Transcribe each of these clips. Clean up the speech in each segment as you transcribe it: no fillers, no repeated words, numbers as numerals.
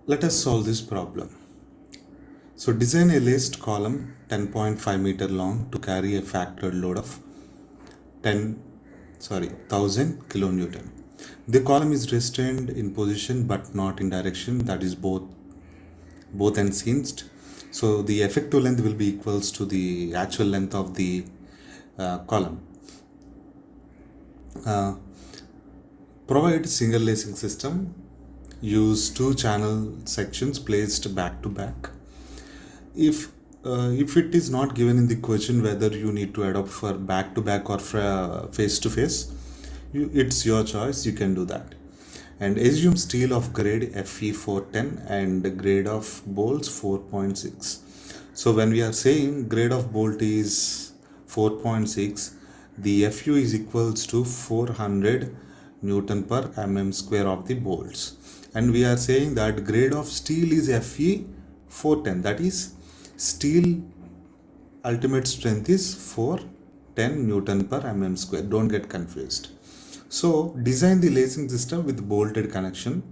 Let us solve this problem. So design a laced column 10.5 meter long to carry a factored load of 1000 kilonewton. The column is restrained in position but not in direction, that is both ends hinged. So the effective length will be equals to the actual length of the column. Provide single lacing system. Use two channel sections placed back to back. If it is not given in the question whether you need to adopt for back to back or face to face, it's your choice, you can do that. And assume steel of grade Fe 410 and grade of bolts 4.6. So when we are saying grade of bolt is 4.6, the Fu is equals to 400 Newton per mm square of the bolts, and we are saying that grade of steel is Fe 410, that is steel ultimate strength is 410 Newton per mm square. Don't get confused. So design the lacing system with bolted connection,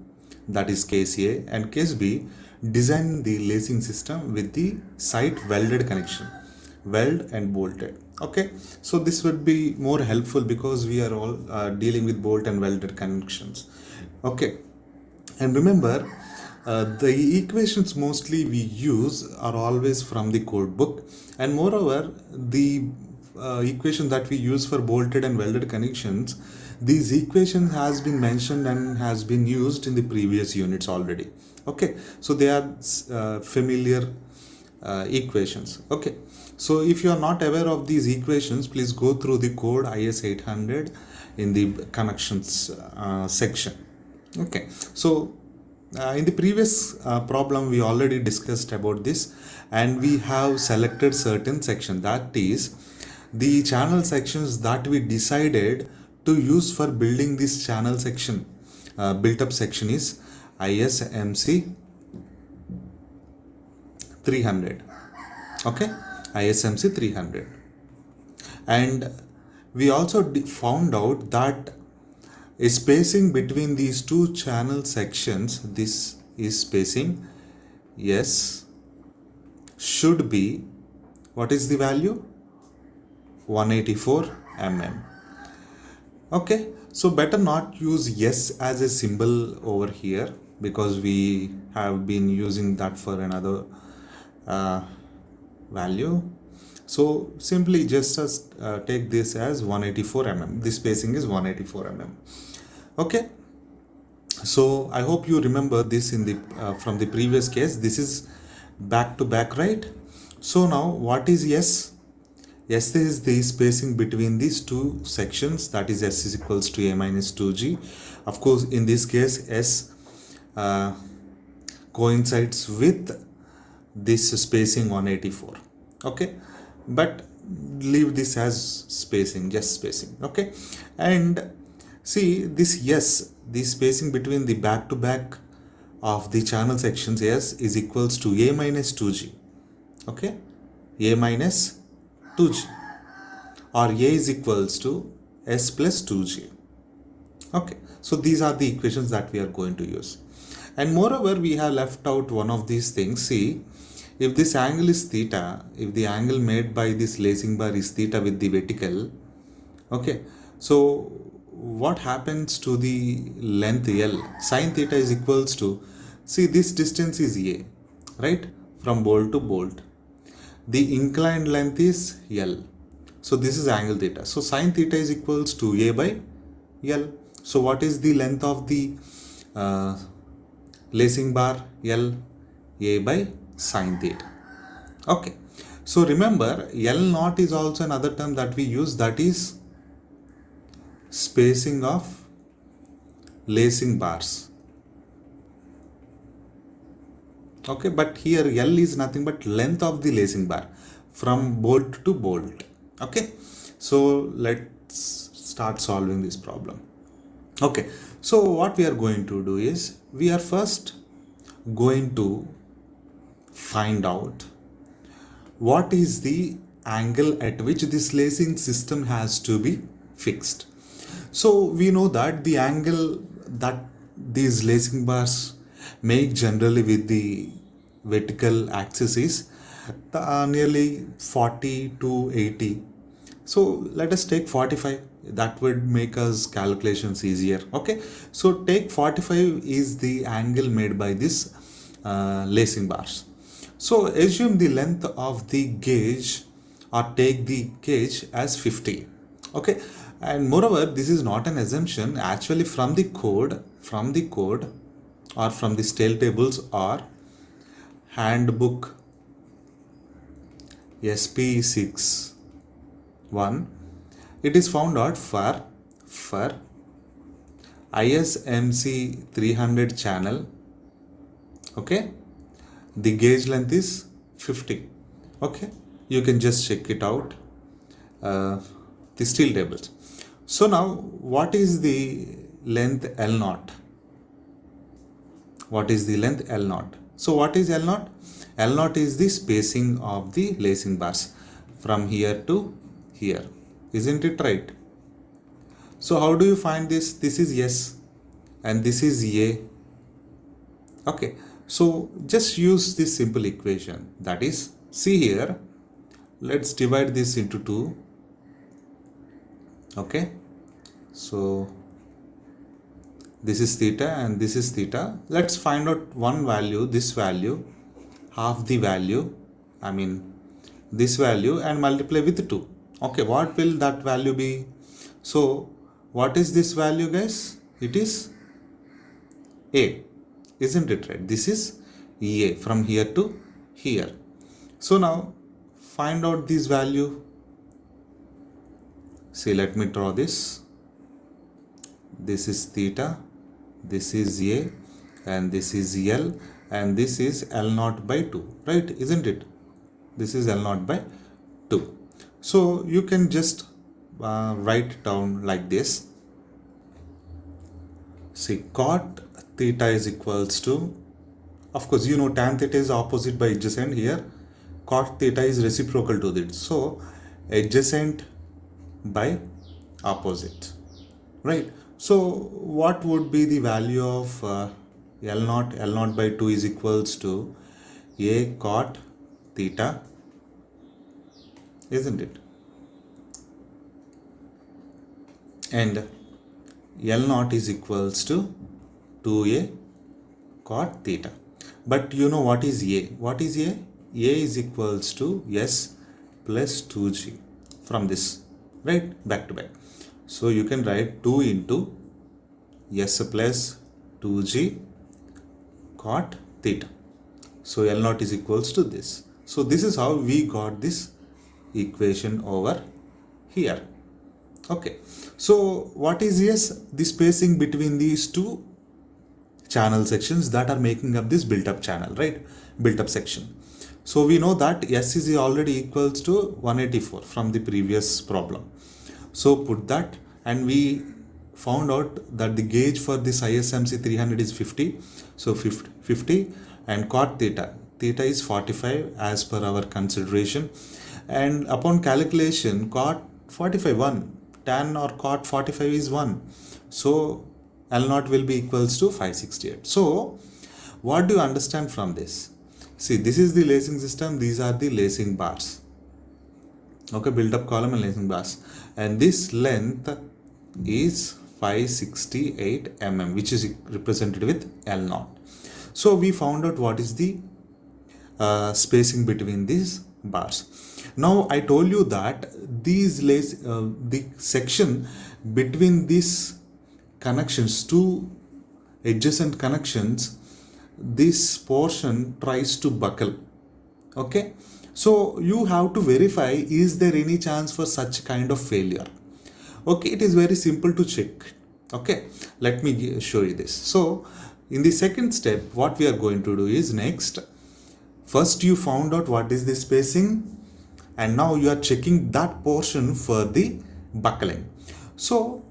that is case A, and case B, design the lacing system with the side welded connection, weld and bolted. Okay, so this would be more helpful because we are all dealing with bolt and welded connections. Okay, and remember, the equations mostly we use are always from the code book, and moreover the equation that we use for bolted and welded connections, these equation has been mentioned and has been used in the previous units already. Okay, so they are familiar equations. Okay, so if you are not aware of these equations, please go through the code IS 800 in the connections section. Okay, so in the previous problem we already discussed about this, and we have selected certain section, that is the channel sections that we decided to use for building this channel section, built up section is ISMC 300. Okay, ISMC 300. And we also found out that a spacing between these two channel sections, this is spacing S, should be, what is the value? 184 mm. Okay, so better not use S as a symbol over here because we have been using that for another value. So simply just take this as 184 mm. This spacing is 184 mm. Okay, so I hope you remember this in the from the previous case. This is back to back, right? So now what is S? S is the spacing between these two sections, that is S is equals to A minus 2G. Of course, in this case, S coincides with this spacing 184. Okay, but leave this as spacing, just spacing. Okay, and see this S, the spacing between the back to back of the channel sections S is equals to A minus 2G. Okay, A minus 2G, or A is equals to S plus 2G. Okay, so these are the equations that we are going to use. And moreover, we have left out one of these things. See, if this angle is theta, if the angle made by this lacing bar is theta with the vertical, okay, so what happens to the length L? Sine theta is equals to, see, this distance is A, right, from bolt to bolt. The inclined length is L. So this is angle theta. So sine theta is equals to A by L. So what is the length of the lacing bar? L. A by sine theta. Okay. So remember, L naught is also another term that we use, that is spacing of lacing bars. Okay, but here L is nothing but length of the lacing bar from bolt to bolt. Okay, so let's start solving this problem. Okay, so what we are going to do is, we are first going to find out what is the angle at which this lacing system has to be fixed. So we know that the angle that these lacing bars make generally with the vertical axis is nearly 40 to 80. So let us take 45. That would make us calculations easier. Okay, so take 45 is the angle made by this lacing bars. So assume the length of the gauge, or take the gauge as 50. Okay, and moreover, this is not an assumption. Actually, from the code or from the stale tables or handbook SP61, it is found out for ISMC 300 channel. Okay, the gauge length is 50. Okay, you can just check it out, the steel tables. So now, what is the length L naught? What is the length L naught? So what is L naught? L naught is the spacing of the lacing bars from here to here. Isn't it right? So how do you find this? This is S and this is A. Okay, so just use this simple equation. That is, see here, let's divide this into 2. Okay, so this is theta and this is theta. Let's find out one value, this value, half the value, this value, and multiply with 2. Okay, what will that value be? So what is this value, guys? It is A, isn't it right? This is A from here to here. So now find out this value. See, let me draw this. This is theta, this is A, and this is L, and this is L naught by 2, right? Isn't it? This is L naught by 2. So you can just write down like this. See, cot theta is equals to, of course, you know tan theta is opposite by adjacent. Here cot theta is reciprocal to this. So adjacent by opposite, right? So what would be the value of L naught? L naught by 2 is equals to A cot theta, isn't it? And L naught is equals to 2A cot theta. But you know what is A? What is A? A is equals to S plus 2G from this, right? Back to back. So you can write 2 into S plus 2G cot theta. So L naught is equals to this. So this is how we got this equation over here. Okay. So what is S? The spacing between these two channel sections that are making up this built up channel, right? Built up section. So we know that S is already equals to 184 from the previous problem. So put that, and we found out that the gauge for this ISMC 300 is 50. So 50 and cot theta is 45 as per our consideration. And upon calculation, cot 45 1, tan or cot 45 is 1. So L naught will be equals to 568. So what do you understand from this? See, this is the lacing system. These are the lacing bars. Okay, built up column and lacing bars. And this length is 568 mm, which is represented with L naught. So we found out what is the spacing between these bars. Now I told you that these the section between these connections, two adjacent connections, this portion tries to buckle. Okay, so you have to verify, is there any chance for such kind of failure? Okay, it is very simple to check. Okay, let me show you this. So in the second step, what we are going to do is, next, first you found out what is the spacing, and now you are checking that portion for the buckling. So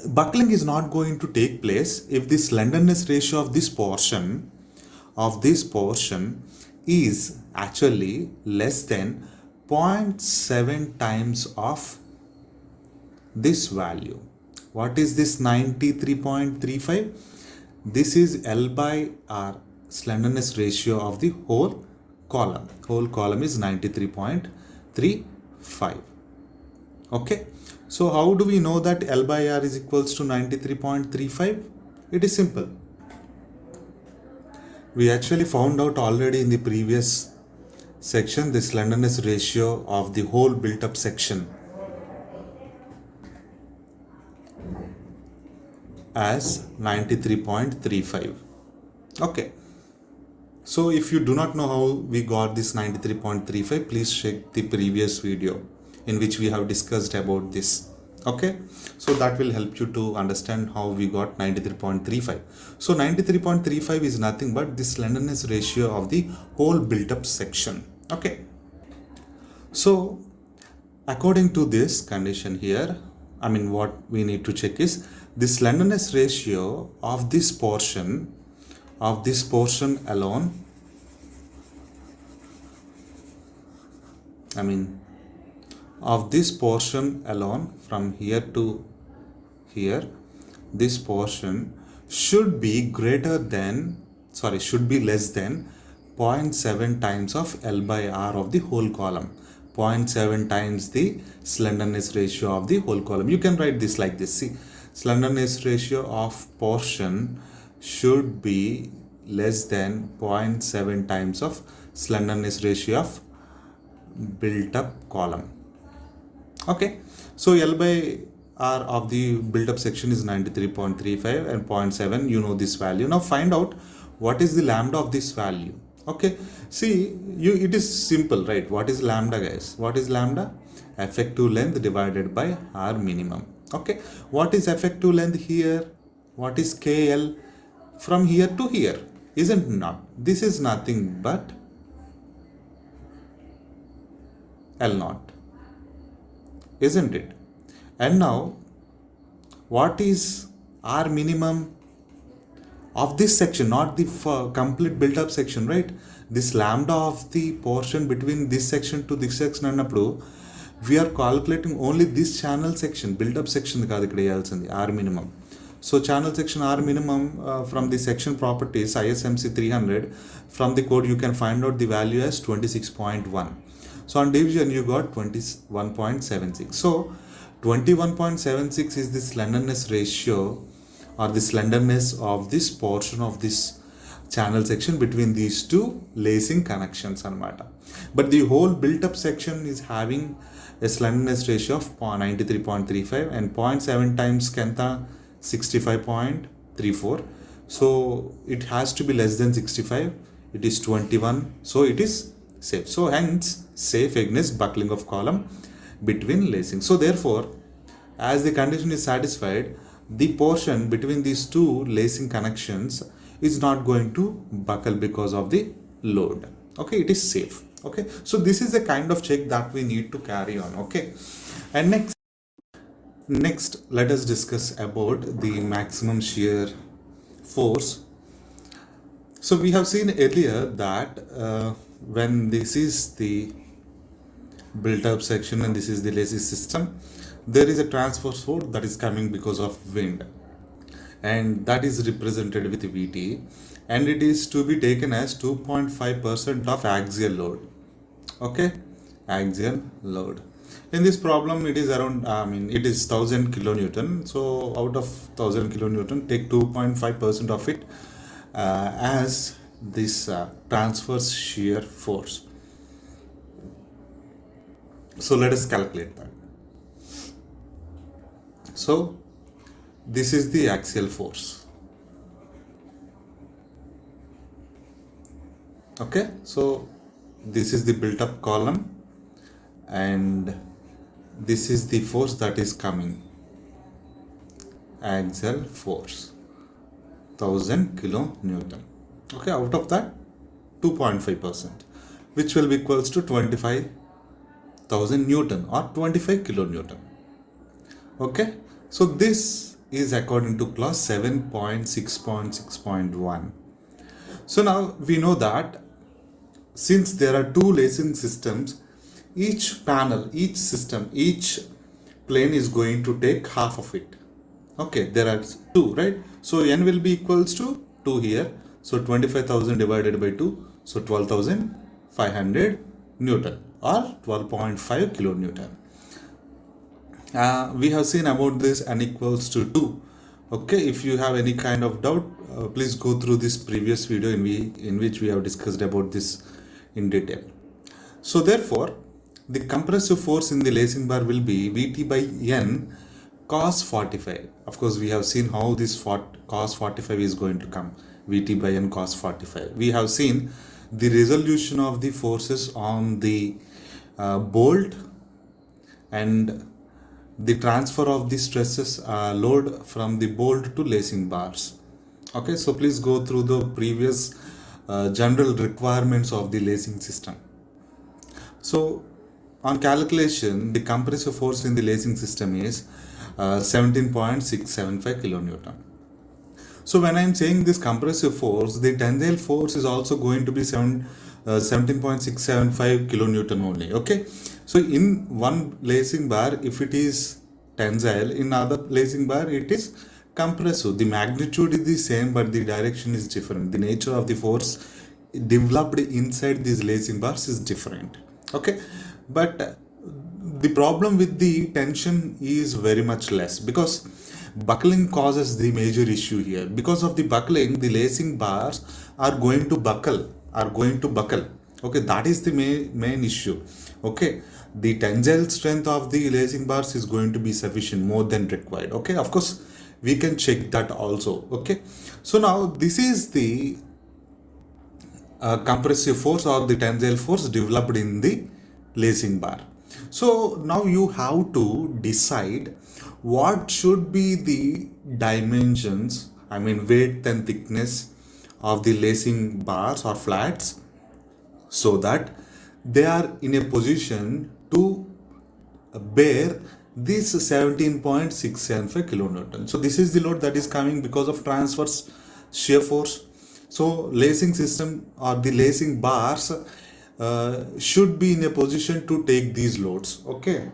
buckling is not going to take place if the slenderness ratio of this portion is actually less than 0.7 times of this value. What is this 93.35? This is L by R, slenderness ratio of the whole column. Whole column is 93.35. Okay. So how do we know that L by R is equals to 93.35? It is simple. We actually found out already in the previous section the slenderness ratio of the whole built up section as 93.35. Okay. So if you do not know how we got this 93.35, please check the previous video in which we have discussed about this. Okay. So that will help you to understand how we got 93.35. So 93.35 is nothing but the slenderness ratio of the whole built up section. Okay. So according to this condition here, what we need to check is the slenderness ratio of this portion alone, of this portion alone from here to here, this portion should be less than 0.7 times of L by R of the whole column. 0.7 times the slenderness ratio of the whole column. You can write this like this. See, slenderness ratio of portion should be less than 0.7 times of slenderness ratio of built up column. Okay. So L by R of the built up section is 93.35 and 0.7. You know this value. Now find out what is the lambda of this value. Okay. See, it is simple, right? What is lambda, guys? What is lambda? Effective length divided by R minimum. Okay. What is effective length here? What is KL from here to here? Isn't not? This is nothing but L naught. Isn't it? And now, what is R minimum of this section, not the complete built up section, right? This lambda of the portion between this section to this section annappudu, we are calculating only this channel section, built up section kaadu ikkada cheyalsindi R minimum. So channel section R minimum from the section properties ISMC 300, from the code you can find out the value as 26.1. So on division you got 21.76. So 21.76 is the slenderness ratio or the slenderness of this portion of this channel section between these two lacing connections anamata. But the whole built up section is having a slenderness ratio of 93.35 and 0.7 times kenta 65.34. So it has to be less than 65. It is 21. So it is safe. So hence safe against buckling of column between lacing. So therefore, as the condition is satisfied, the portion between these two lacing connections is not going to buckle because of the load. Okay, it is safe. Okay, so this is the kind of check that we need to carry on. Okay, and next let us discuss about the maximum shear force. So we have seen earlier that when this is the built up section and this is the lazy system, there is a transverse force that is coming because of wind, and that is represented with Vt, and it is to be taken as 2.5% of axial load. Okay, axial load. In this problem, it is around, it is 1000 kilonewton. So out of 1000 kilonewton, take 2.5% of it as this transverse shear force. So let us calculate that. So this is the axial force. Okay, so this is the built up column and this is the force that is coming, axial force, 1000 kilonewton. Okay, out of that 2.5%, which will be equals to 25,000 Newton or 25 kilonewton. Okay, so this is according to clause 7.6.6.1. So now we know that since there are two lacing systems, each panel, each system, each plane is going to take half of it. Okay, there are 2, right? So n will be equals to 2 here. So 25,000 divided by 2, so 12,500 Newton or 12.5 kilonewton. We have seen about this n equals to 2. Okay, if you have any kind of doubt, please go through this previous video in which we have discussed about this in detail. So therefore, the compressive force in the lacing bar will be Vt by n cos 45. Of course, we have seen how this cos 45 is going to come. Vt by n cos 45. We have seen the resolution of the forces on the bolt and the transfer of the stresses load from the bolt to lacing bars. Okay, so please go through the previous general requirements of the lacing system. So on calculation, the compressive force in the lacing system is 17.675 kilonewton. So when I am saying this compressive force, the tensile force is also going to be 17.675 kilonewton only. Okay, so in one lacing bar, if it is tensile, in other lacing bar it is compressive. The magnitude is the same, but the direction is different. The nature of the force developed inside these lacing bars is different. Okay, but the problem with the tension is very much less, because buckling causes the major issue here. Because of the buckling, the lacing bars are going to buckle. Okay, that is the main issue. Okay, the tensile strength of the lacing bars is going to be sufficient, more than required. Okay, of course we can check that also. Okay, so now this is the compressive force or the tensile force developed in the lacing bar. So now you have to decide what should be the dimensions, I mean width and thickness of the lacing bars or flats, so that they are in a position to bear this 17.675 kilonewton. So this is the load that is coming because of transverse shear force. So lacing system or the lacing bars should be in a position to take these loads. Okay,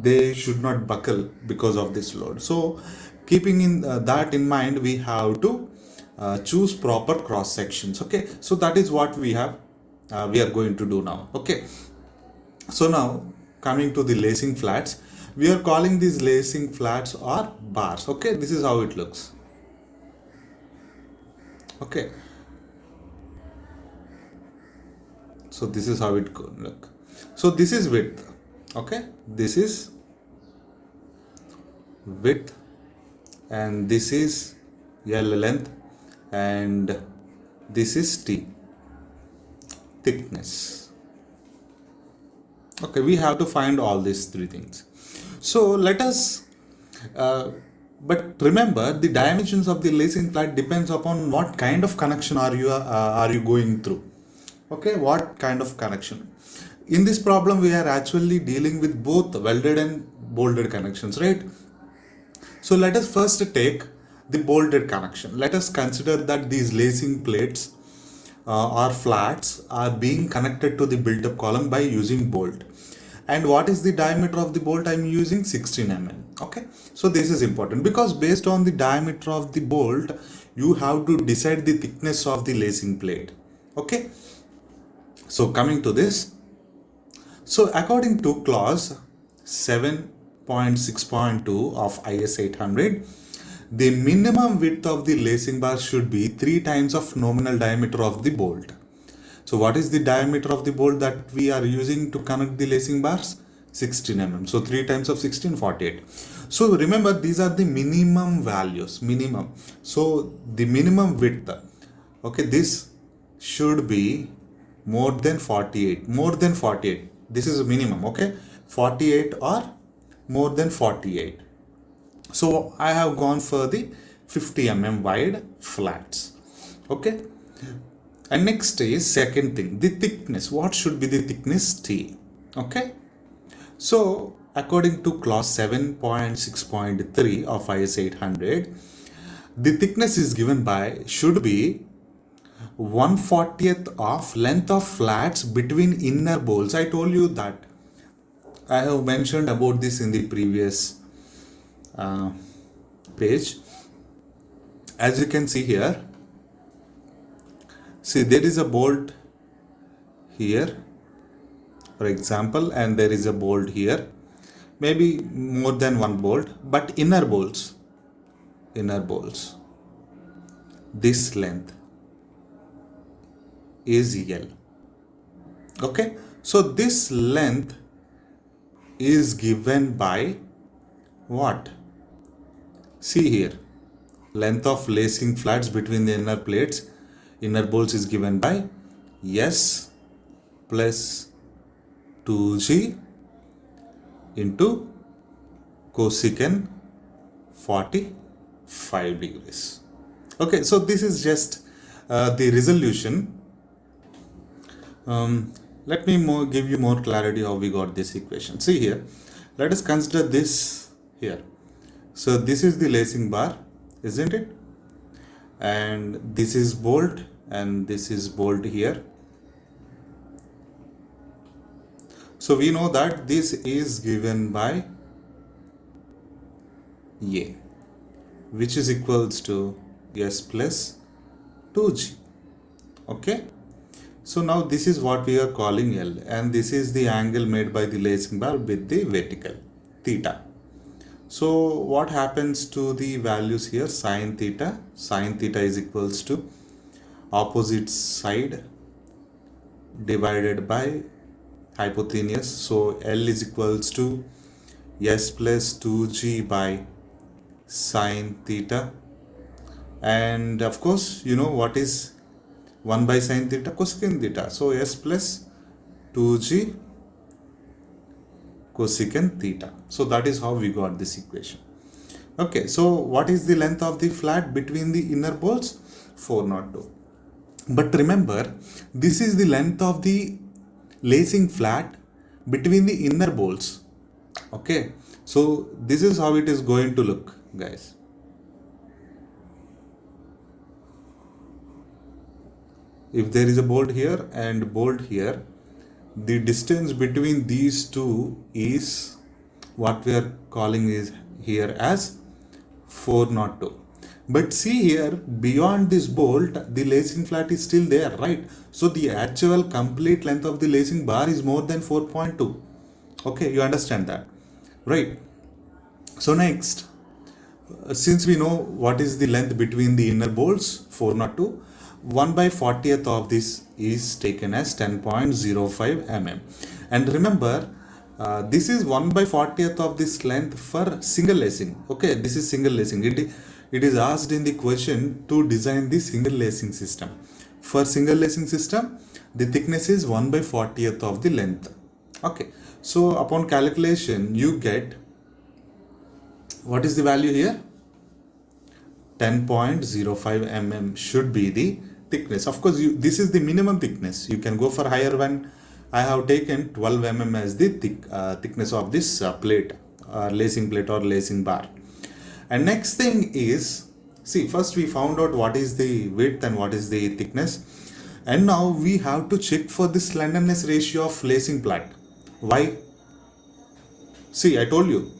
they should not buckle because of this load. So keeping in that in mind, we have to choose proper cross sections. Okay, so that is what we are going to do now. Okay, so now coming to the lacing flats, we are calling these lacing flats or bars. Okay, this is how it looks. Okay, so this is how it could look. So this is width. Okay, this is width and this is L length and this is T thickness. Okay, we have to find all these three things. So let us but remember, the dimensions of the lacing flat depends upon what kind of connection are you going through. Okay, what kind of connection? In this problem, we are actually dealing with both welded and bolted connections, right? So let us first take the bolted connection. Let us consider that these lacing plates or flats are being connected to the built-up column by using bolt. And what is the diameter of the bolt? I am using 16 mm. Okay, so this is important because based on the diameter of the bolt, you have to decide the thickness of the lacing plate. Okay, so coming to this, so according to clause 7.6.2 of IS 800, the minimum width of the lacing bar should be 3 times of nominal diameter of the bolt. So what is the diameter of the bolt that we are using to connect the lacing bars? 16 mm. So 3 times of 16, 48. So remember, these are the minimum values, minimum. So the minimum width, okay, this should be more than 48, more than 48. This is a minimum, okay, 48 or more than 48. So I have gone for the 50 mm wide flats. Okay. And next is second thing, the thickness. What should be the thickness? T. Okay. So according to clause 7.6.3 of IS 800, the thickness is given by should be 1/40th of length of flats between inner bolts. I told you that. I have mentioned about this in the previous page. As you can see here, see there is a bolt here, for example, and there is a bolt here, maybe more than one bolt, but inner bolts, this length is L. Okay, so this length is given by what? See here, length of lacing flats between the inner plates, inner bolts, is given by S plus 2G into cosecant 45 degrees. Okay, so this is just the resolution. Let me give you more clarity how we got this equation. See here, let us consider this here. So this is the lacing bar, isn't it? And this is bolt, and this is bolt here. So we know that this is given by A, which is equals to S plus 2G. Okay. So now this is what we are calling L, and this is the angle made by the lacing bar with the vertical theta. So what happens to the values here? Sine theta is equals to opposite side divided by hypotenuse. So L is equals to S plus 2G by sine theta. And of course, you know what is 1 by sine theta? Cosecant theta. So S plus 2G cosecant theta. So that is how we got this equation. Okay, so what is the length of the flat between the inner bolts? 402. But remember, this is the length of the lacing flat between the inner bolts. Okay, so this is how it is going to look, guys. If there is a bolt here and bolt here, the distance between these two is what we are calling is here as 402. But see here, beyond this bolt, the lacing flat is still there, right? So the actual complete length of the lacing bar is more than 4.2. Okay, you understand that, right? So next, since we know what is the length between the inner bolts, 402, 1 by 40th of this is taken as 10.05 mm. And remember, this is 1 by 40th of this length for single lacing. Okay, this is single lacing. It is asked in the question to design the single lacing system. For single lacing system, the thickness is 1 by 40th of the length. Okay, so upon calculation, you get, what is the value here? 10.05 mm should be the thickness. Of course, this is the minimum thickness. You can go for higher one. I have taken 12 mm as the thickness of this plate, lacing plate or lacing bar. And next thing is, see, first we found out what is the width and what is the thickness. And now we have to check for the slenderness ratio of lacing plate. Why? See, I told you,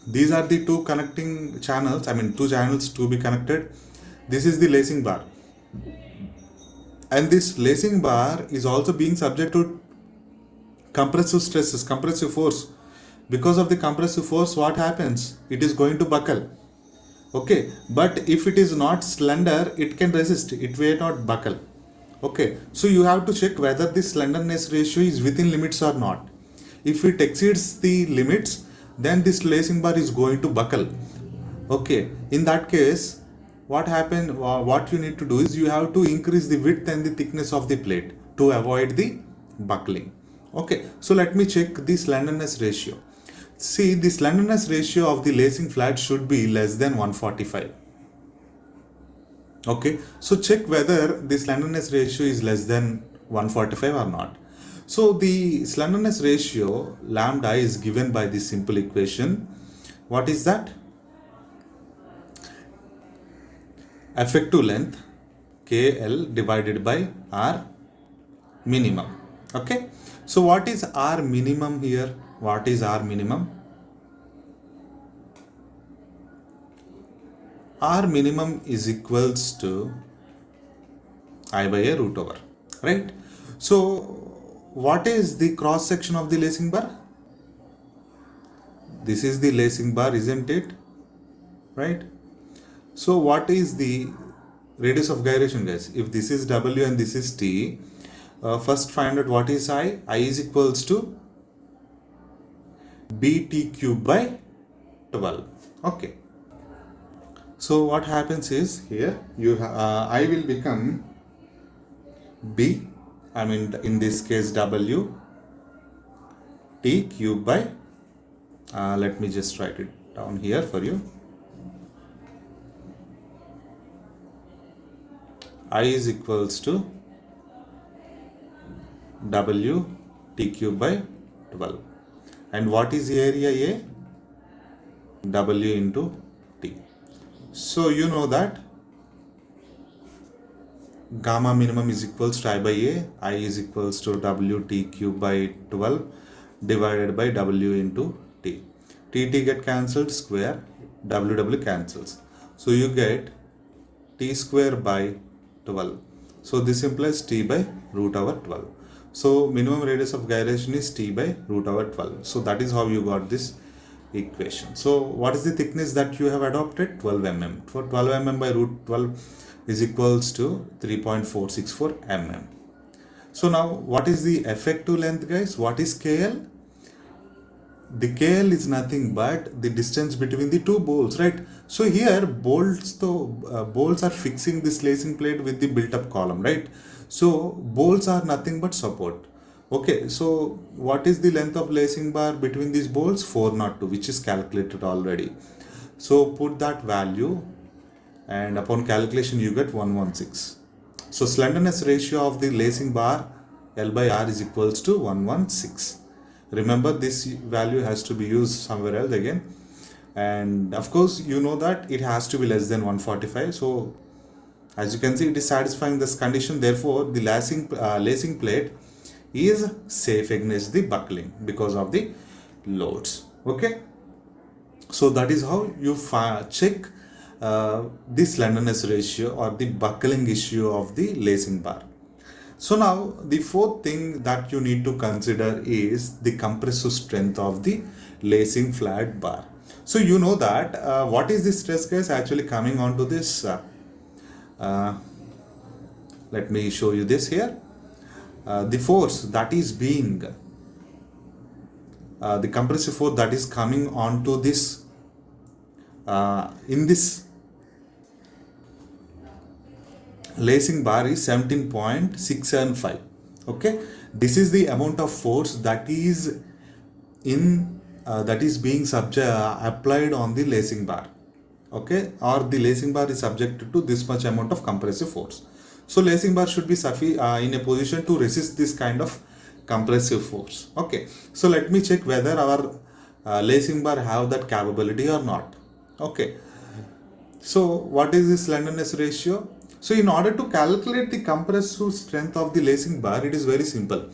these are the two connecting channels, two channels to be connected. This is the lacing bar. And this lacing bar is also being subject to compressive stresses, compressive force. Because of the compressive force, what happens? It is going to buckle. Okay, but if it is not slender, it can resist. It may not buckle. Okay, so you have to check whether the slenderness ratio is within limits or not. If it exceeds the limits, then this lacing bar is going to buckle. Okay, in that case, what you need to do is you have to increase the width and the thickness of the plate to avoid the buckling. Okay, so let me check the slenderness ratio. See, the slenderness ratio of the lacing flat should be less than 145. Okay, so check whether the slenderness ratio is less than 145 or not. So the slenderness ratio lambda is given by the simple equation. What is that? Effective length KL divided by R minimum. Okay, so what is R minimum here? What is R minimum? R minimum is equals to I by a root over, right? So what is the cross section of the lacing bar? This is the lacing bar, isn't it? Right? So what is the radius of gyration, guys? If this is W and this is T, first find out what is I. I is equals to BT cube by 12. Okay. So what happens is here I will become B, I mean in this case W, T cube by, let me just write it down here for you. I is equals to W T cube by 12. And what is the area A? W into T. So you know that gamma minimum is equals to I by A. I is equals to W T cube by 12 divided by W into T. T get cancelled, square, W cancels. So you get T square by 12. So this implies T by root over 12. So minimum radius of gyration is T by root over 12. So that is how you got this equation. So what is the thickness that you have adopted? 12 mm. For 12 mm by root 12 is equals to 3.464 mm. So now what is the effective length, guys? What is KL? The KL is nothing but the distance between the two bolts, right? So here bolts are fixing this lacing plate with the built up column, right? So bolts are nothing but support. Okay, so what is the length of lacing bar between these bolts? 402, which is calculated already. So put that value and upon calculation you get 116. So slenderness ratio of the lacing bar L by R is equals to 116. Remember, this value has to be used somewhere else again, and of course you know that it has to be less than 145. So as you can see, it is satisfying this condition. Therefore the lacing plate is safe against the buckling because of the loads. Okay, so that is how you check the slenderness ratio or the buckling issue of the lacing bar. So now the fourth thing that you need to consider is the compressive strength of the lacing flat bar. So you know that what is the stress, guys, actually coming onto this? Let me show you this here. The force that is being the compressive force that is coming onto this in this lacing bar is 17.675. okay, this is the amount of force that is in that is being applied on the lacing bar, okay, or the lacing bar is subjected to this much amount of compressive force. So lacing bar should be in a position to resist this kind of compressive force. Okay, so let me check whether our lacing bar have that capability or not. Okay, so what is the slenderness ratio? So in order to calculate the compressive strength of the lacing bar, it is very simple.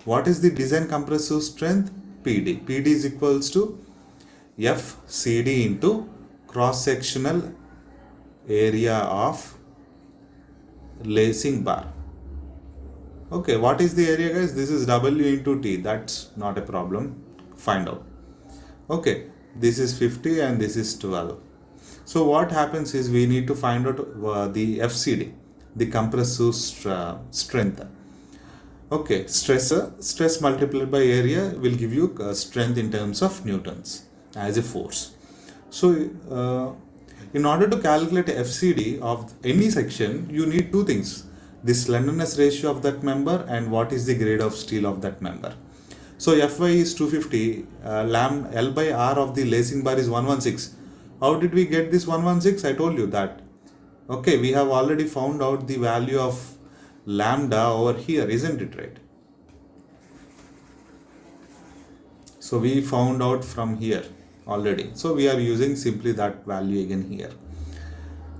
What is the design compressive strength? PD. PD is equals to FCD into cross-sectional area of lacing bar. Okay, what is the area, guys? This is W into T. That's not a problem. Find out. Okay, this is 50 and this is 12. So what happens is we need to find out the FCD, the compressive strength. Okay, stress multiplied by area will give you strength in terms of newtons as a force. So in order to calculate FCD of any section, you need two things: the slenderness ratio of that member and what is the grade of steel of that member. So Fy is 250, L by R of the lacing bar is 116. How did we get this 116? I told you that. Okay, we have already found out the value of lambda over here, isn't it, right? So we found out from here already. So we are using simply that value again here.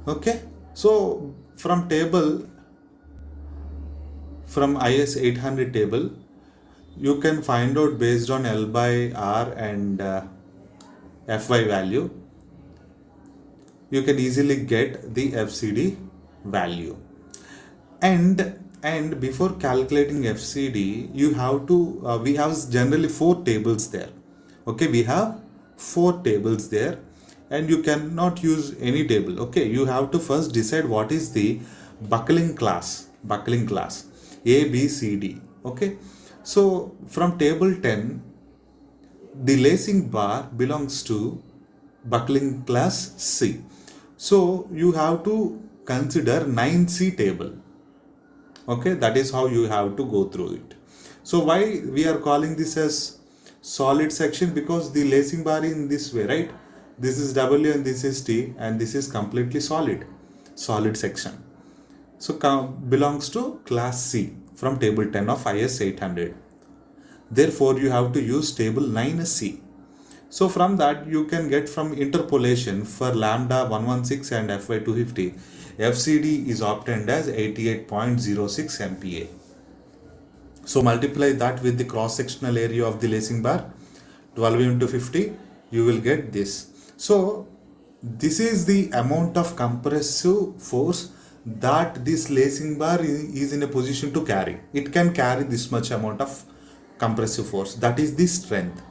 Okay, so from IS 800 table, you can find out based on L by R and Fy value. you can easily get the FCD value. And before calculating FCD, you have to we have generally 4 tables there. Okay, we have 4 tables there, and you cannot use any table. Okay, you have to first decide what is the buckling class A, B, C, D. Okay, so from table 10, the lacing bar belongs to buckling class C. So you have to consider 9C table. Okay, that is how you have to go through it. So why we are calling this as solid section? Because the lacing bar in this way, right? This is W and this is T, and this is completely solid section. So belongs to class C from table 10 of IS 800. Therefore you have to use table 9C. So from that you can get from interpolation for lambda 116 and FY 250, FCD is obtained as 88.06 MPa. So multiply that with the cross-sectional area of the lacing bar, 12 into 50, you will get this. So this is the amount of compressive force that this lacing bar is in a position to carry. It can carry this much amount of compressive force. That is the strength.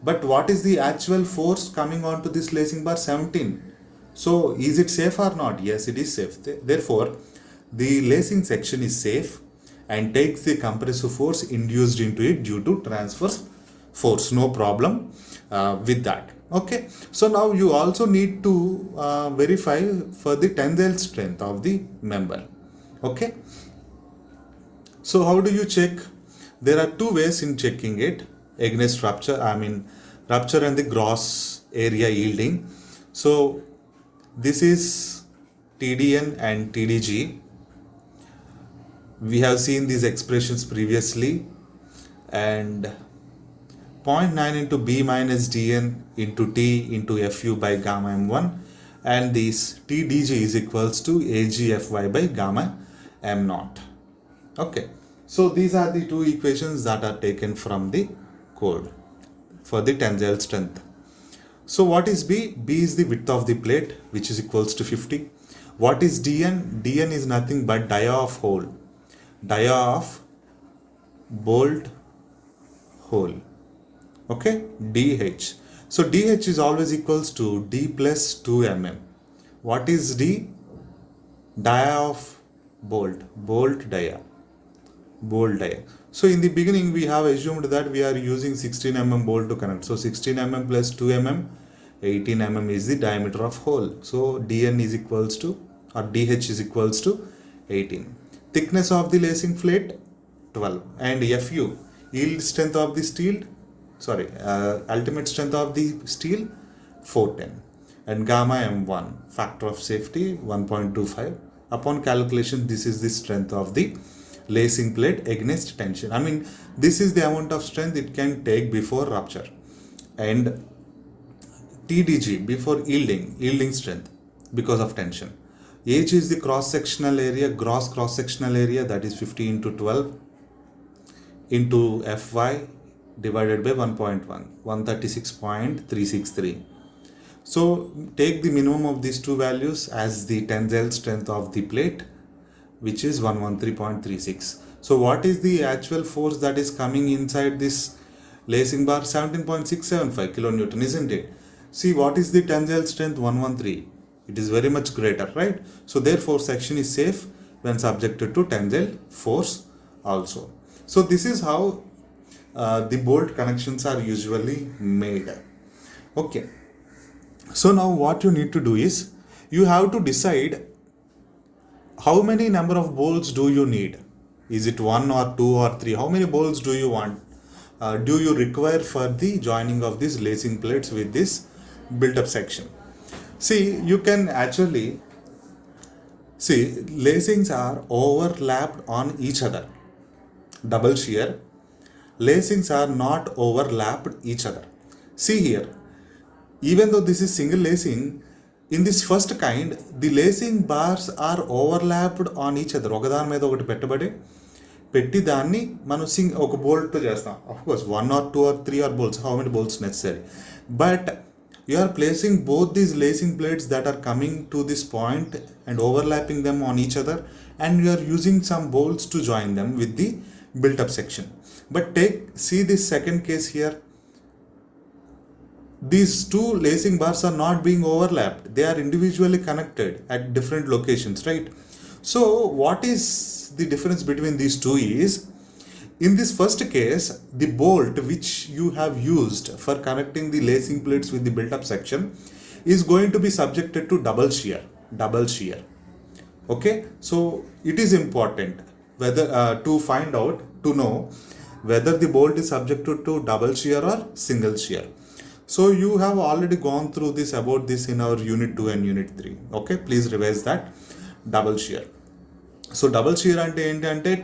But what is the actual force coming onto this lacing bar? 17. So is it safe or not? Yes, it is safe. Therefore, the lacing section is safe and takes the compressive force induced into it due to transverse force. No problem with that. Okay. So now you also need to verify for the tensile strength of the member. Okay. So how do you check? There are 2 ways in checking it against rupture. Rupture and the gross area yielding. So this is TDN and TDG. We have seen these expressions previously, and 0.9 into B minus DN into T into FU by gamma M1, and this TDG is equals to AGFY by gamma M0. Okay, so these are the 2 equations that are taken from the code for the tensile strength. So what is B? B is the width of the plate, which is equals to 50. What is DN? DN is nothing but dia of hole. Dia of bolt hole. Okay, DH. So DH is always equals to D plus 2 mm. What is D? Dia of bolt dia. So in the beginning we have assumed that we are using 16 mm bolt to connect. So 16 mm plus 2 mm, 18 mm is the diameter of hole. So DN is equals to, or DH is equals to 18. Thickness of the lacing plate 12, and FU, yield strength of the steel, ultimate strength of the steel 410, and gamma M1, factor of safety 1.25. Upon calculation, this is the strength of the lacing plate against tension. This is the amount of strength it can take before rupture, and TDG before yielding strength because of tension. H is the gross cross-sectional area, that is 50 into 12 into Fy divided by 1.1, 136.363. So take the minimum of these 2 values as the tensile strength of the plate, which is 113.36. So what is the actual force that is coming inside this lacing bar? 17.675 kilonewton, isn't it? See, what is the tensile strength? 113. It is very much greater, right? So therefore section is safe when subjected to tensile force also. So this is how the bolt connections are usually made. Okay. So now what you need to do is, you have to decide how many number of bolts do you need. Is it 1 or 2 or 3? How many bolts do you want? Do you require for the joining of these lacing plates with this built-up section? See, you can actually see lacings are overlapped on each other. Double shear lacings are not overlapped each other. See here, even though this is single lacing, in this first kind, the lacing bars are overlapped on each other. ఒకదాని మీద ఒకటి పెట్టి దాన్ని మనం ఒక bolt చేస్తాం. Of course, 1 or 2 or 3 are bolts. How many bolts necessary? But You are placing both these lacing plates that are coming to this point and overlapping them on each other, and you are using some bolts to join them with the built up section. But see this second case here. These two lacing bars are not being overlapped. They are individually connected at different locations, right? So what is the difference between these two is, in this first case, the bolt which you have used for connecting the lacing plates with the built-up section is going to be subjected to double shear. Okay, so it is important whether to know whether the bolt is subjected to double shear or single shear. So you have already gone through about this in our unit 2 and unit 3. Okay, please revise that. Double shear. So double shear ante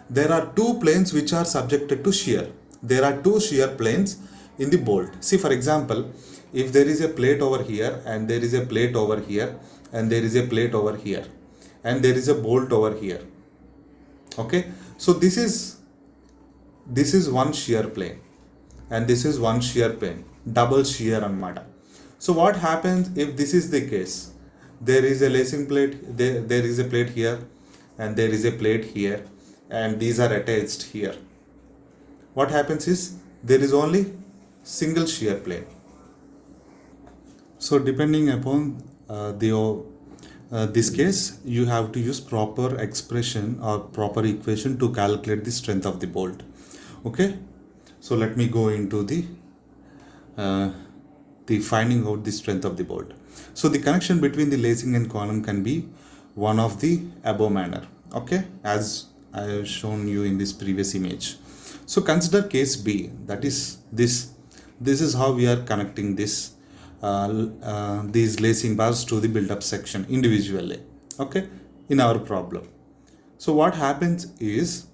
there are two planes which are subjected to shear. There are two shear planes in the bolt. See, for example, if there is a plate over here and there is a plate over here and there is a plate over here and there is a bolt over here. Okay, so this is one shear plane and this is one shear plane, double shear anamata. So what happens if this is the case? There is a lacing plate, there is a plate here and there is a plate here and these are attached here. What happens is there is only single shear plane. So depending upon this case, you have to use proper expression or proper equation to calculate the strength of the bolt. Okay, so let me go into the finding out the strength of the bolt. So the connection between the lacing and column can be one of the above manner. Okay, as I have shown you in this previous image. So consider case B, that is this. This is how we are connecting these lacing bars to the built-up section individually. Okay, in our problem. So what happens is,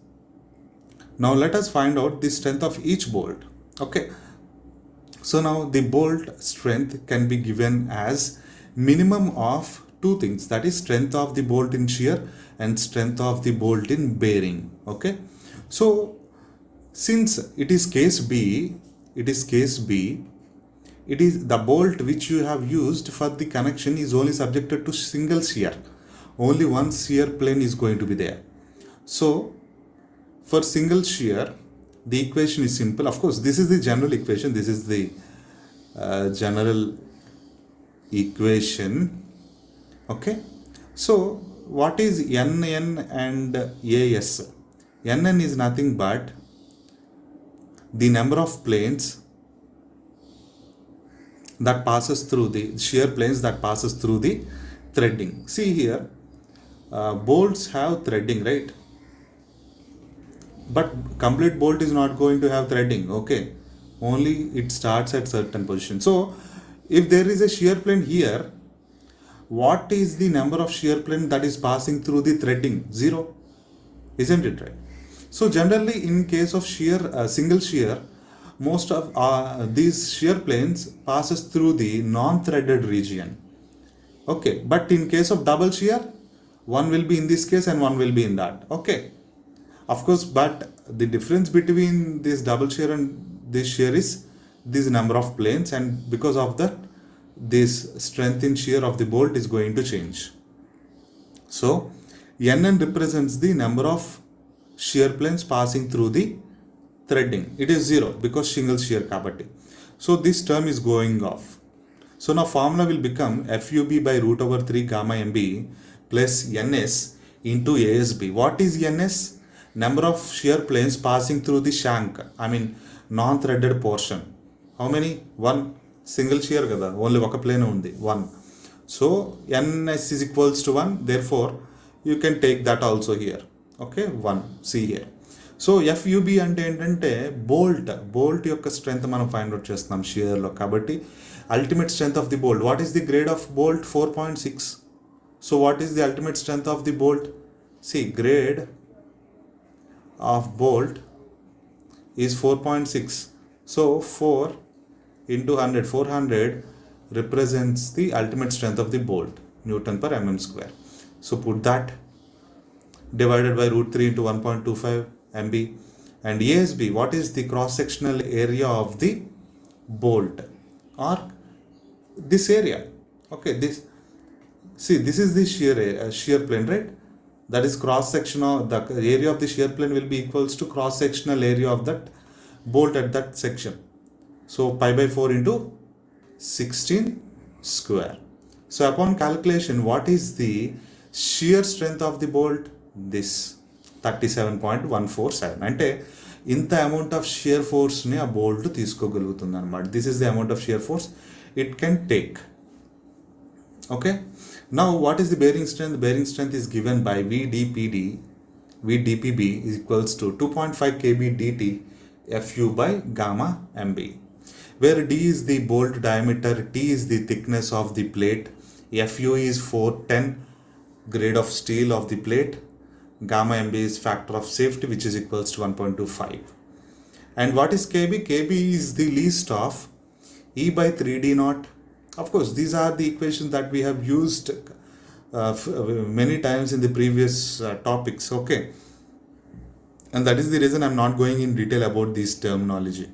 now let us find out the strength of each bolt. Okay, so now the bolt strength can be given as minimum of two things, that is strength of the bolt in shear and strength of the bolt in bearing. Okay, so since it is case B, it is the bolt which you have used for the connection is only subjected to single shear. Only one shear plane is going to be there. So for single shear, the equation is simple. Of course, this is the general equation. This is the general equation. Okay, so what is NN and AS? NN is nothing but the number of planes that passes through the shear planes that passes through the threading. See here, bolts have threading, right? But complete bolt is not going to have threading. Okay, only it starts at certain position. So if there is a shear plane here, what is the number of shear plane that is passing through the threading? 0, isn't it right? So generally in case of shear, single shear, most of these shear planes passes through the non-threaded region. Okay, but in case of double shear, one will be in this case and one will be in that. Okay, of course, but the difference between this double shear and this shear is this number of planes, and because of that, this strength in shear of the bolt is going to change. So NN represents the number of shear planes passing through the threading. It is 0 because single shear kabatti. So this term is going off. So now formula will become FUB by root over 3 gamma MB plus NS into ASB. What is NS? Number of shear planes passing through the shank, I mean non-threaded portion. How many? 1. Single shear kada, only oka plane undi, 1. So NS is equals to 1, therefore you can take that also here. Okay, 1. See here. So FUB అంటే ఏంటంటే bolt యొక్క strength మనం find out చేస్తున్నాం షియర్లో. కాబట్టి ultimate strength of the bolt, what is the grade of bolt? 4.6. So what is the ultimate strength of the bolt? See grade of bolt is 4.6. So 4 into 100, 400 represents the ultimate strength of the bolt, Newton per mm square. So put that divided by root 3 into 1.25 MB. And ASB, what is the cross-sectional area of the bolt or this area. Okay, this, see, this is the shear plane, right? That is cross section of the area of the shear plane will be equals to cross sectional area of that bolt at that section. So pi by 4 into 16 square. So upon calculation, what is the shear strength of the bolt? This 37.147. అంటే ఇంత amount of shear ఫోర్స్ని ఆ bolt తీసుకోగలుగుతుంది అనమాట. This is the amount of shear force it can take. Okay, now what is the bearing strength? Bearing strength is given by VDPB is equals to 2.5 kb dt Fu by gamma mb, where d is the bolt diameter, t is the thickness of the plate, Fu is 410 grade of steel of the plate, gamma mb is factor of safety, which is equals to 1.25. And what is kb? Kb is the least of E by 3d naught. Of course, these are the equations that we have used many times in the previous topics. Okay, and that is the reason I'm not going in detail about this terminology.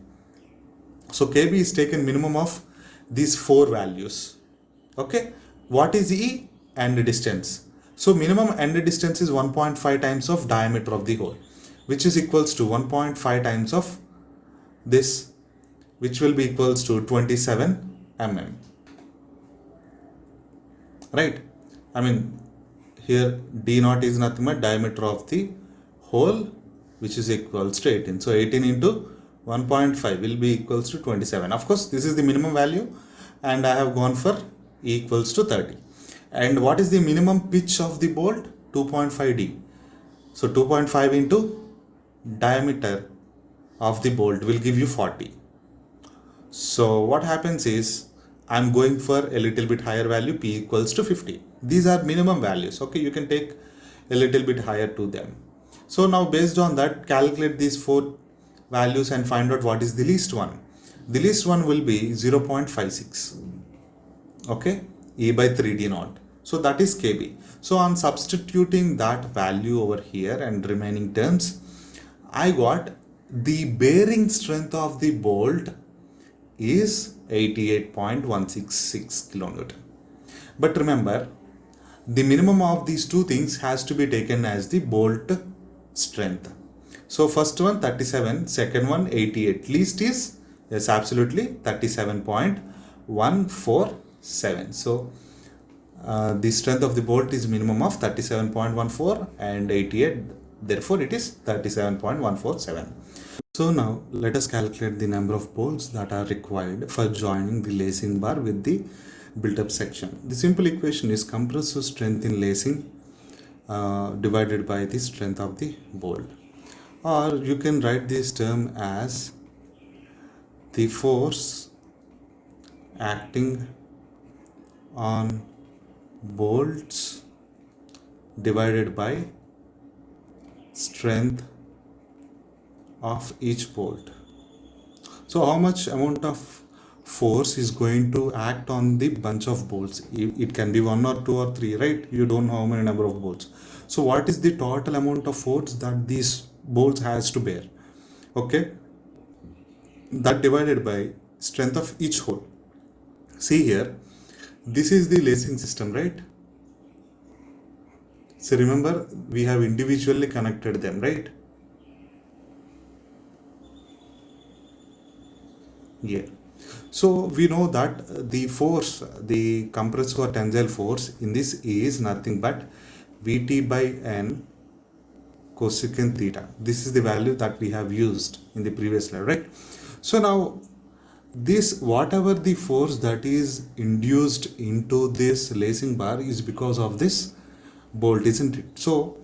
So kb is taken minimum of these 4 values. Okay, what is E? End distance. So minimum end distance is 1.5 times of diameter of the hole, which is equals to 1.5 times of this, which will be equals to 27 mm. Right? I mean, here d naught is nothing but diameter of the hole, which is equals to 18. So 18 into 1.5 will be equals to 27. Of course, this is the minimum value, and I have gone for E equals to 30. And what is the minimum pitch of the bolt? 2.5d. So 2.5 into diameter of the bolt will give you 40. So what happens is, I'm going for a little bit higher value, P equals to 50. These are minimum values. Okay, you can take a little bit higher to them. So now based on that, calculate these 4 values and find out what is the least one. The least one will be 0.56. Okay, E by 3d naught. So that is kb. So on substituting that value over here and remaining terms, I got the bearing strength of the bolt is 88.166 kilonewton. But remember, the minimum of these two things has to be taken as the bolt strength. So first one 37, second one 88. Least is, yes, absolutely 37.147. So the strength of the bolt is minimum of 37.14 and 88. Therefore, it is 37.147. So now let us calculate the number of bolts that are required for joining the lacing bar with the built-up section. The simple equation is compressive strength in lacing divided by the strength of the bolt. Or you can write this term as the force acting on bolts divided by strength of each bolt. So how much amount of force is going to act on the bunch of bolts? It can be 1 or 2 or 3, right? You don't know how many number of bolts. So what is the total amount of force that these bolts has to bear? Okay, that divided by strength of each hole. See here, this is the lacing system, right? So remember, we have individually connected them, right? Yeah. So we know that the force, the compressive or tensile force in this is nothing but Vt by N cosecant theta. This is the value that we have used in the previous slide, right? So now this, whatever the force that is induced into this lacing bar is because of this bolt, isn't it? So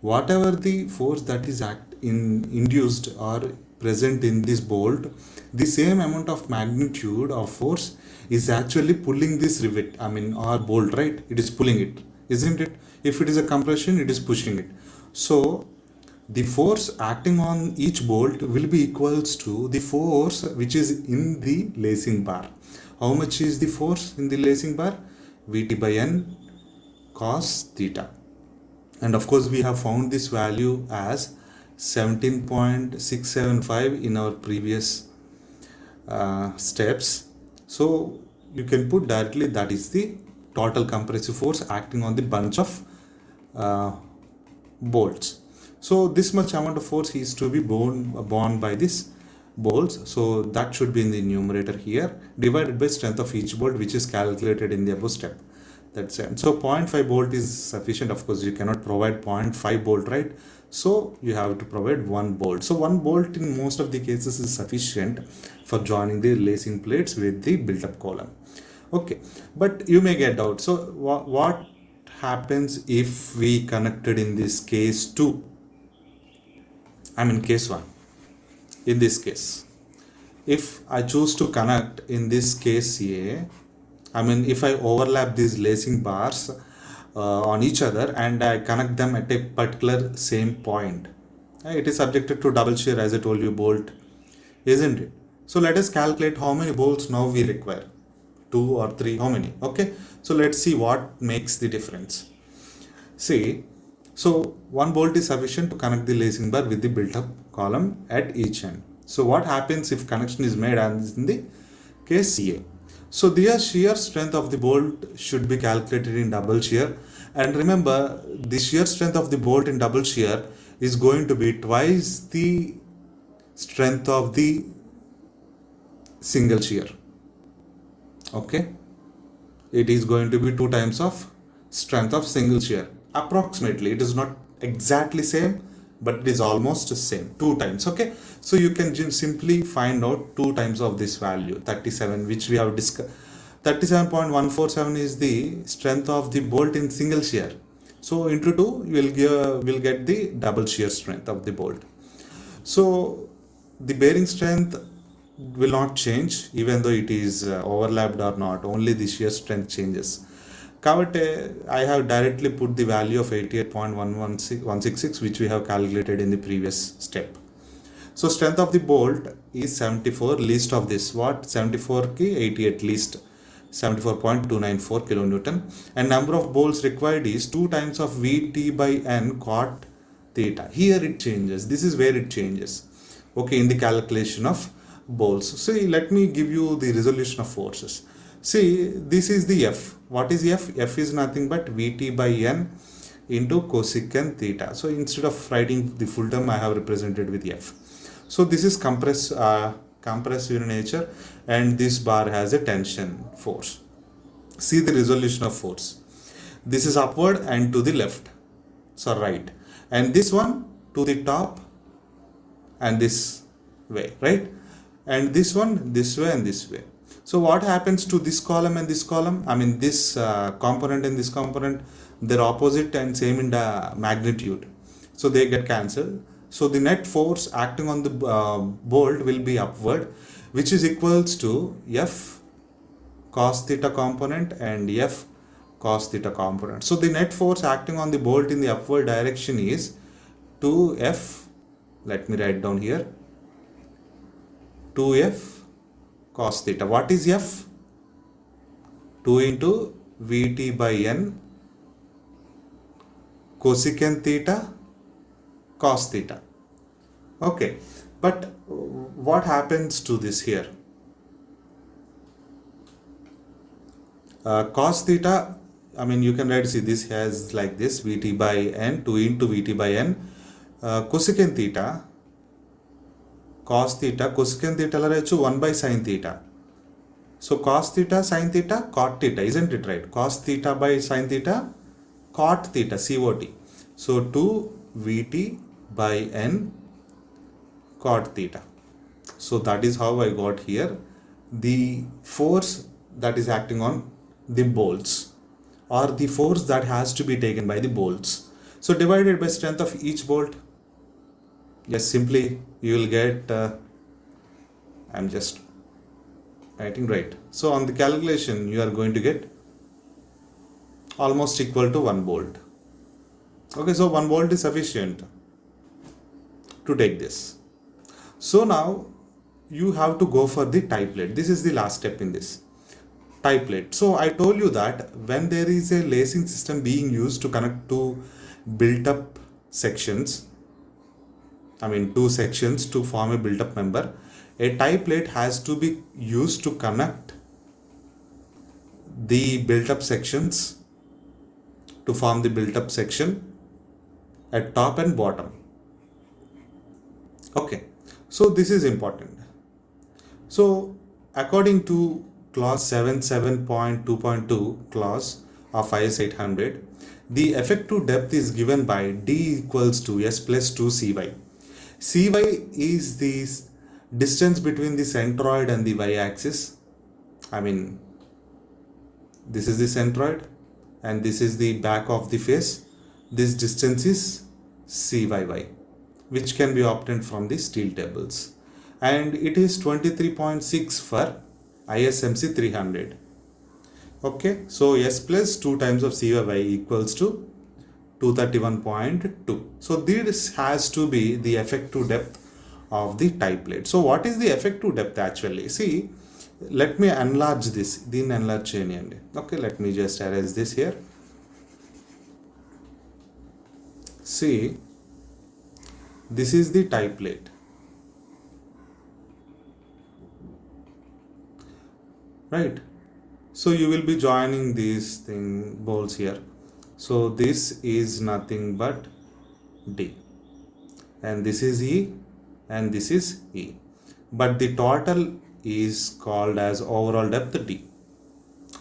whatever the force that is induced or present in this bolt, the same amount of magnitude of force is actually pulling this rivet, I mean or bolt, right? It is pulling it, isn't it? If it is a compression, it is pushing it. So the force acting on each bolt will be equals to the force which is in the lacing bar. How much is the force in the lacing bar? Vt by N cos theta. And of course we have found this value as 17.675 in our previous steps. So you can put directly that is the total compressive force acting on the bunch of bolts. So this much amount of force is to be borne by this bolts, so that should be in the numerator here, divided by strength of each bolt, which is calculated in the above step. That's it. So 0.5 bolt is sufficient. Of course you cannot provide 0.5 bolt, right? So you have to provide 1 bolt. So 1 bolt in most of the cases is sufficient for joining the lacing plates with the built-up column. Okay, but you may get doubt. So what happens if we connected in this case 2? I mean case 1. In this case, if I choose to connect in this case A, I mean if I overlap these lacing bars on each other and I connect them at a particular same point, it is subjected to double shear, as I told you, bolt, isn't it? So let us calculate how many bolts now we require. 2 or 3, how many? Okay, so let's see what makes the difference. See, so 1 bolt is sufficient to connect the lacing bar with the built-up column at each end. So what happens if connection is made as in the case A? So the shear strength of the bolt should be calculated in double shear, and remember the shear strength of the bolt in double shear is going to be twice the strength of the single shear. Okay, it is going to be 2 times of strength of single shear. Approximately, it is not exactly same, but it is almost the same, 2 times. Okay, so you can simply find out 2 times of this value 37, which we have discussed. 37.147 is the strength of the bolt in single shear. So into 2 you will get the double shear strength of the bolt. So the bearing strength will not change even though it is overlapped or not, only the shear strength changes. Kabatti I have directly put the value of 88.166, which we have calculated in the previous step. So strength of the bolt is 74, least of this, what, 74 ki 88 least, 74.294 kilonewton, and number of bolts required is 2 times of Vt by n cot theta. Here it changes, this is where it changes, okay, in the calculation of bolts. See, let me give you the resolution of forces. See, this is the F. What is F? F is nothing but Vt by n into cosecant theta. So instead of writing the full term, I have represented with F. So this is compressive in nature, and this bar has a tension force. See the resolution of force. This is upward and to the left, so right, and this one to the top and this way, right? And this one this way and this way. So what happens to this column and this column? I mean this component and this component, they're opposite and same in the magnitude, so they get cancelled. So the net force acting on the bolt will be upward, which is equals to F cos theta component and F cos theta component. So the net force acting on the bolt in the upward direction is 2F, let me write down here, 2F cos theta. What is F? 2 into Vt by n cosecant theta cos theta. Okay, but what happens to this here? Cos theta, I mean you can write, see this has like this, Vt by n, 2 into Vt by n, cosecant theta cos theta, cosecant theta la 1 by sin theta. So cos theta sin theta cot theta, isn't it right? Cos theta by sin theta cot theta, COT. So 2 Vt by n cot theta. So that is how I got here the force that is acting on the bolts, or the force that has to be taken by the bolts. So divided by strength of each bolt. Yes, simply you will get, I'm just writing right. So on the calculation you are going to get almost equal to 1 bolt. Okay, so 1 bolt is sufficient to take this. So now you have to go for the tie plate. This is the last step in this tie plate. So I told you that when there is a lacing system being used to connect two built up sections, I mean 2 sections to form a built up member, a tie plate has to be used to connect the built-up sections, to form the built-up section at top and bottom. Okay, so this is important. So according to clause 77.2.2 clause of IS 800, the effective depth is given by d equals to s plus 2 cy. Cy is the distance between the centroid and the y-axis. I mean, this is the centroid and this is the back of the face. This distance is cyy, which can be obtained from the steel tables, and it is 23.6 for ISMC 300. Okay, so s plus 2 times of cyy equals to 231.2. So this has to be the effective depth of the tie plate. So what is the effective depth actually? See, let me enlarge this. Then enlarge cheyandi. Okay, let me just erase this here. See, this is the tie plate, right? So you will be joining these bolts here. So this is nothing but D, and this is E, and this is E, but the total is called as overall depth D.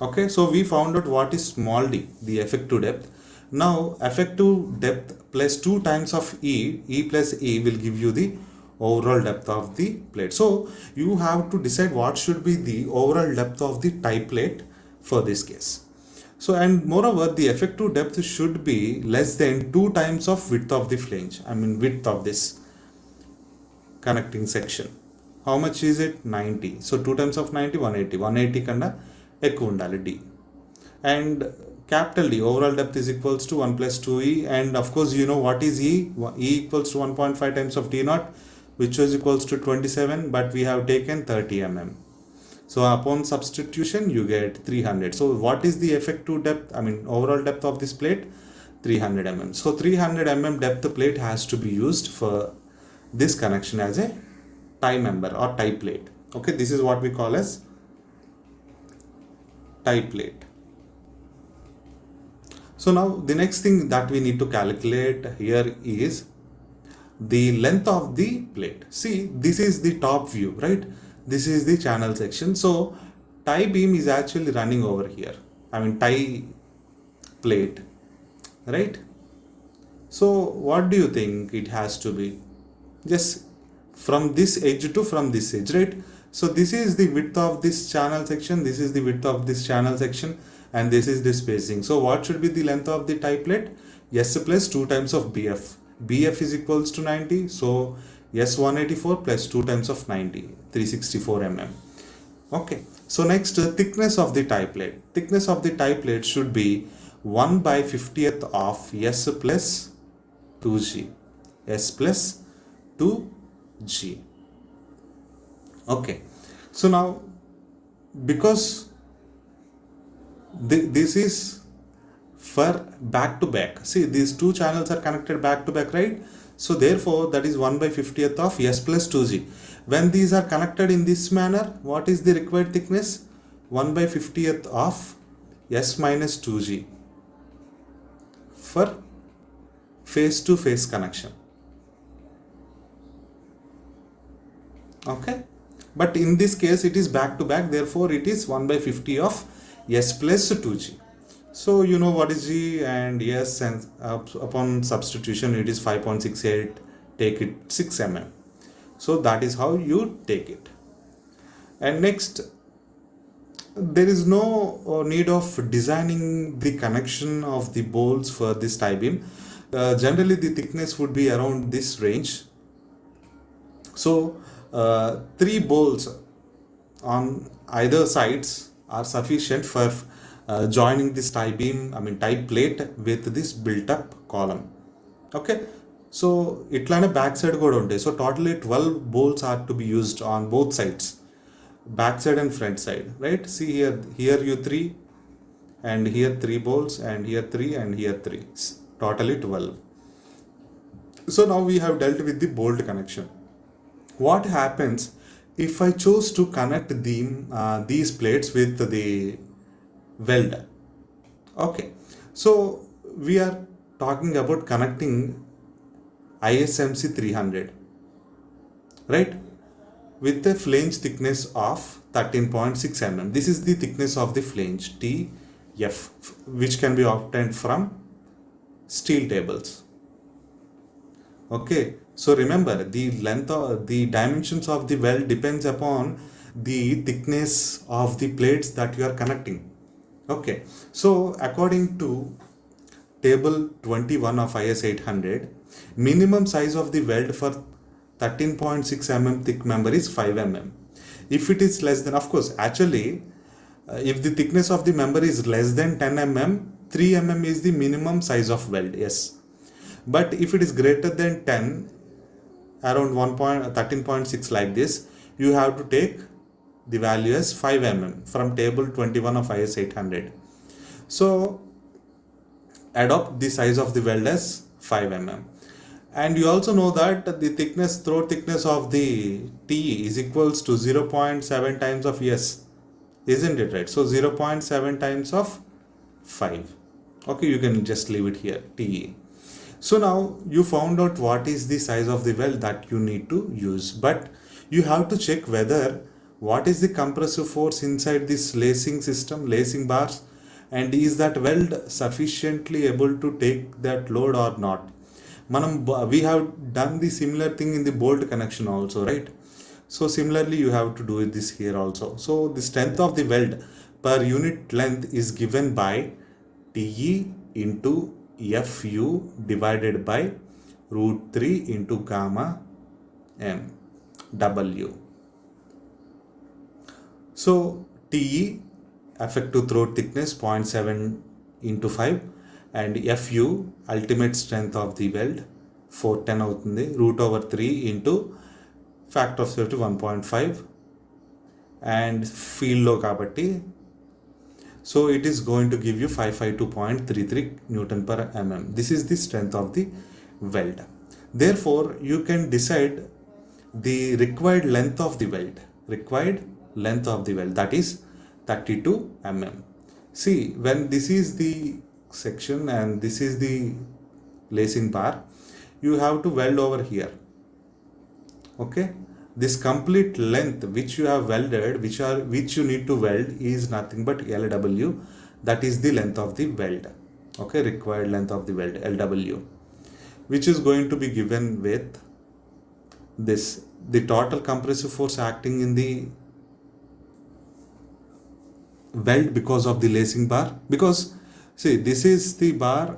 Okay, so we found out what is small d, the effective depth. Now effective depth plus 2 times of E plus E will give you the overall depth of the plate. So you have to decide what should be the overall depth of the tie plate for this case. So, and moreover, the effective depth should be less than 2 times of width of the flange. I mean width of this connecting section. How much is it? 90. So 2 times of 90, 180. 180 kanda ekku undali D. And capital D, overall depth is equals to 1 plus 2E. And of course, you know what is E? E equals to 1.5 times of T naught, which was equals to 27, but we have taken 30 mm. So upon substitution, you get 300. So what is the effective depth? I mean overall depth of this plate? 300 mm. So 300 mm depth plate has to be used for this connection as a tie member or tie plate. Okay, this is what we call as tie plate. So now the next thing that we need to calculate here is the length of the plate. See, this is the top view, right? This is the channel section. So tie beam is actually running over here. I mean tie plate, right? So what do you think it has to be? Just from this edge to from this edge, right? So this is the width of this channel section. This is the width of this channel section, and this is the spacing. So what should be the length of the tie plate? S plus 2 times of BF. BF is equals to 90. So S 184 plus 2 times of 90, 364 mm. Okay. So next, thickness of the tie plate. Thickness of the tie plate should be 1 by 50th of S plus 2G. S plus 2G. Okay. So now, because this is for back to back. See, these two channels are connected back to back, right? So therefore, that is 1 by 50th of S plus 2G. When these are connected in this manner, what is the required thickness? 1 by 50th of S minus 2G for face to face connection. Okay. But in this case, it is back to back. Therefore, it is 1 by 50 of S plus 2G. So you know what is G and S, and upon substitution it is 5.68, take it 6 mm. So that is how you take it. And next, there is no need of designing the connection of the bolts for this tie beam. Generally the thickness would be around this range. So 3 bolts on either sides are sufficient for joining this tie beam, I mean tie plate with this built up column. Okay, so itlane back side kuda untayi. So totally 12 bolts are to be used on both sides, back side and front side, right? See here you 3, and here 3 bolts, and here 3, and here 3, totally 12. So now we have dealt with the bolt connection. What happens if I choose to connect these plates with the weld. Okay, so we are talking about connecting ISMC 300, right, with a flange thickness of 13.6 mm. This is the thickness of the flange TF, which can be obtained from steel tables. Okay, so remember, the length of the dimensions of the weld depends upon the thickness of the plates that you are connecting. Okay, so according to table 21 of IS 800, minimum size of the weld for 13.6 mm thick member is 5 mm. If it is less than, of course, actually, if the thickness of the member is less than 10 mm, 3 mm is the minimum size of weld, yes. But if it is greater than 10, around 13.6 like this, you have to take the value as 5 mm from table 21 of IS 800. So adopt the size of the weld as 5 mm. And you also know that the thickness, throat thickness of the TE is equals to 0.7 times of S, isn't it, right? So 0.7 times of 5. Okay, you can just leave it here, TE. So now you found out what is the size of the weld that you need to use, but you have to check whether what is the compressive force inside this lacing system, lacing bars, and is that weld sufficiently able to take that load or not. We have done the similar thing in the bolt connection also, right? So similarly you have to do this here also. So the strength of the weld per unit length is given by TE into FU divided by root 3 into gamma M W. So TE, effective throat thickness, 0.7 into 5, and FU, ultimate strength of the weld, 410 అవుతుంది, root over 3 into factor of safety 1.5, and field లో కాబట్టి, so it is going to give you 552.33 Newton per mm. This is the strength of the weld. Therefore, you can decide the required length of the weld. That is 32 mm. See, when this is the section and this is the lacing bar, you have to weld over here. Okay, this complete length which you have welded, which you need to weld, is nothing but LW. That is the length of the weld. Okay, required length of the weld, LW, which is going to be given with this, the total compressive force acting in the weld because of the lacing bar. Because see, this is the bar,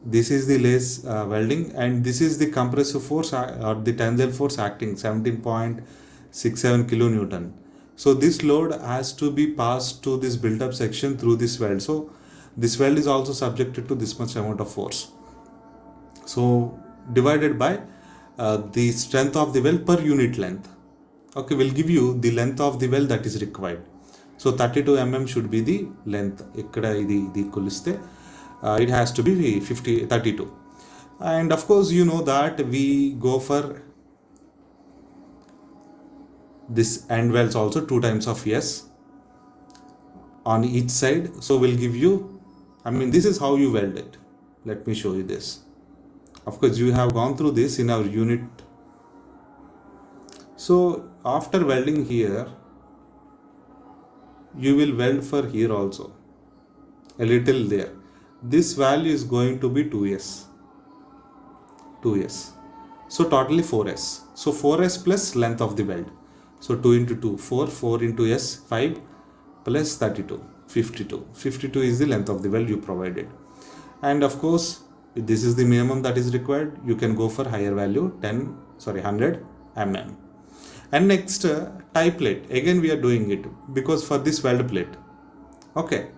this is the lace welding, and this is the compressive force or the tensile force acting 17.67 kilonewton. So this load has to be passed to this built up section through this weld. So this weld is also subjected to this much amount of force. So divided by the strength of the weld per unit length. Okay, will give you the length of the weld that is required. So 32 mm should be the length. ikkada idi kuliste it has to be 32. And of course, you know that we go for this end welds also 2 times of S on each side. So we'll give you, this is how you weld it. Let me show you this. Of course, you have gone through this in our unit. So after welding here, you will weld for here also, a little there. This value is going to be 2S. So totally 4S. So 4S plus length of the weld. So 2 into 2, 4, 4 into S, 5 plus 32, 52. 52 is the length of the weld you provided. And of course, if this is the minimum that is required, you can go for higher value, 100 mm. And next, tie plate. Again, we are doing it because for this weld plate. Okay.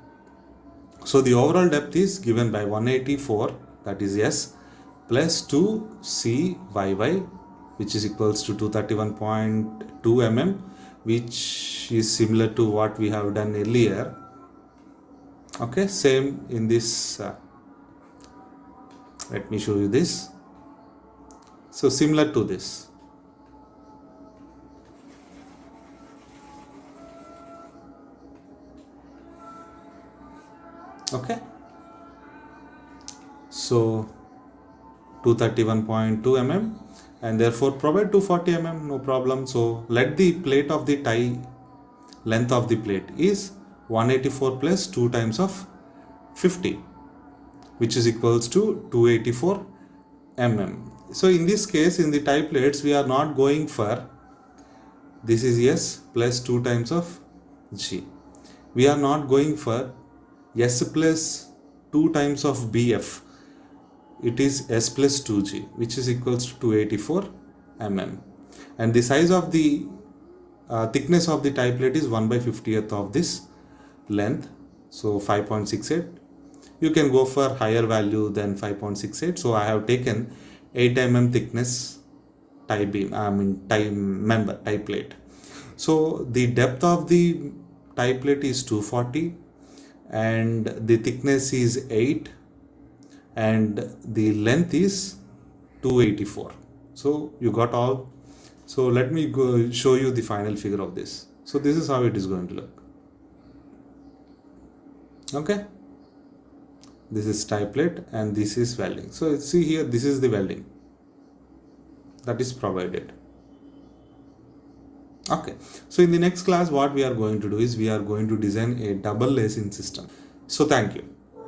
So the overall depth is given by 184, that is S, plus 2CYY, which is equals to 231.2 mm, which is similar to what we have done earlier. Okay, same in this. Let me show you this. So similar to this. Okay, so 231.2 mm, and therefore provide 240 mm, no problem. So let the plate of the tie length of the plate is 184 plus 2 times of 50, which is equals to 284 mm. So in this case, in the tie plates, we are not going for this is S plus 2 times of G. We are not going for S plus 2 times of BF. It is S plus 2G, which is equals to 284 mm. And the size of the thickness of the tie plate is 1 by 50th of this length. So 5.68. You can go for higher value than 5.68. So I have taken 8 mm thickness tie beam, tie plate. So the depth of the tie plate is 240 and the thickness is 8 and the length is 284. So you got all. So let me go show you the final figure of this. So this is how it is going to look. Okay, this is tie plate and this is welding. So see here, this is the welding that is provided. Okay, so in the next class what we are going to do is we are going to design a double lacing system. So thank you.